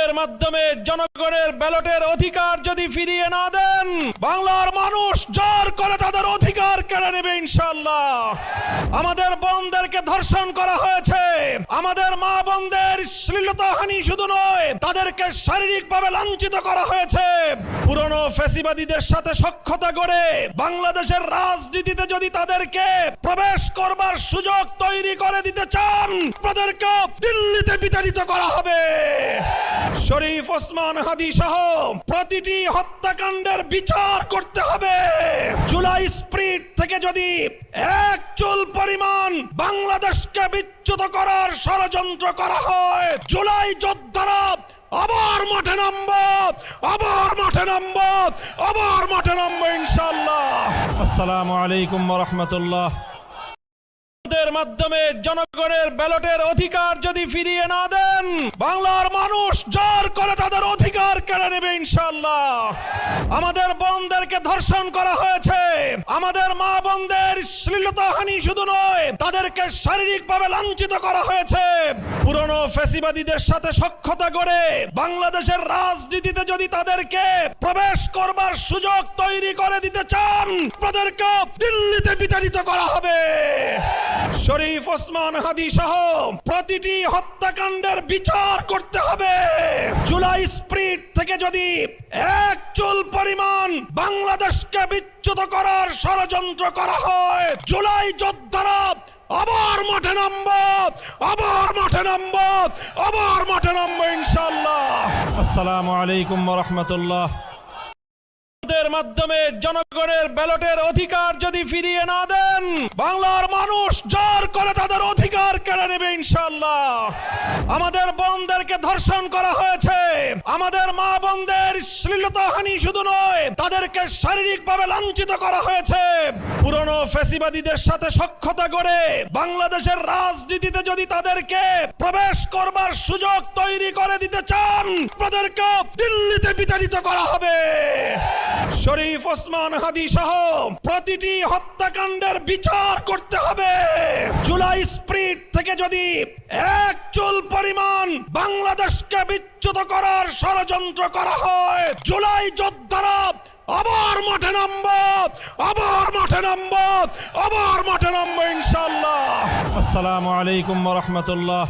এর মাধ্যমে জনগণের ব্যালটের অধিকার যদি ফিরিয়ে না দেন, বাংলার মানুষ জোর করে তাদের অধিকার কেড়ে নেবে ইনশাআল্লাহ। আমাদের বোনদেরকে ধর্ষণ করা হয়েছে, আমাদের মা বোনদের শ্লীলতাহানি শুধু নয়, তাদেরকে শারীরিকভাবে লাঞ্ছিত করা হয়েছে। পুরনো ফ্যাসিবাদীদের সাথে সখ্যতা গড়ে বাংলাদেশের রাজনীতিতে যদি তাদেরকে প্রবেশ করবার সুযোগ তৈরি করে দিতে চান, তাদেরকে দিল্লিতে বিতাড়িত করা হবে। শরীফ ওসমান হাদি সহ প্রতিটি হত্যাকাণ্ডের বিচার করতে হবে। জুলাই স্প্রিট থেকে যদি এক চুল পরিমাণ বাংলাদেশকে বিচ্যুত করার ষড়যন্ত্র করা হয়, জুলাই যোদ্ধারা আবার মাঠে নামবো, আবার মাঠে নামবো, আবার মাঠে নামবো ইনশাআল্লাহ। আসসালামু আলাইকুম ওয়া রাহমাতুল্লাহ। এর মাধ্যমে জনগণের ব্যালটের অধিকার যদি ফিরিয়ে না দেন, বাংলার মানুষ জোর করে তাদের অধিকার কেড়ে নেবে ইনশাআল্লাহ। আমাদের বোনদেরকে ধর্ষণ করা হয়েছে, আমাদের মা বোনদের শ্লীলতাহানি শুধু নয়, তাদেরকে শারীরিকভাবে লাঞ্ছিত করা হয়েছে। পুরনো ফ্যাসিবাদীদের সাথে সখ্যতা গড়ে বাংলাদেশের রাজনীতিতে যদি তাদেরকে প্রবেশ করবার সুযোগ তৈরি করে দিতে চান, তাদেরকে দিল্লিতে বিতাড়িত করা হবে। শরীফ ওসমান হাদি সহ প্রতিটি হত্যাকাণ্ডের বিচার করতে হবে। জুলাই স্প্রিট থেকে যদি এক চুল পরিমাণ বাংলাদেশকে বিচ্যুত করার ষড়যন্ত্র করা হয়, জুলাই যোদ্ধারা আবার মাঠে নামবো, আবার মাঠে নামবো, আবার মাঠে নামবো ইনশাআল্লাহ। আসসালামু আলাইকুম ওয়া রাহমাতুল্লাহ। এর মাধ্যমে জনগণের ব্যালটের অধিকার যদি ফিরিয়ে না দেন, বাংলার মানুষ জোর করে তাদের অধিকার কেড়ে নেবে ইনশাআল্লাহ। আমাদের বোনদেরকে ধর্ষণ করা হয়েছে, আমাদের মা বোনদের শ্লীলতাহানি শুধু নয়, তাদেরকে শারীরিকভাবে লাঞ্ছিত করা হয়েছে। পুরনো ফ্যাসিবাদীদের সাথে সখ্যতা গড়ে বাংলাদেশের রাজনীতিতে যদি তাদেরকে প্রবেশ করবার সুযোগ তৈরি করে দিতে চান, তাদেরকে দিল্লিতে বিতাড়িত করা হবে। শরীফ ওসমান হাদি সহ প্রতিটি হত্যাকাণ্ডের বিচার করতে হবে। জুলাই স্প্রিট থেকে যদি এক চুল পরিমাণ বাংলাদেশকে বিচ্যুত করার ষড়যন্ত্র করা হয়, জুলাই যোদ্ধারা আবার মাঠে নামবো, আবার মাঠে নামবো, আবার মাঠে নামবো ইনশাআল্লাহ। আসসালামু আলাইকুম ওয়া রাহমাতুল্লাহ।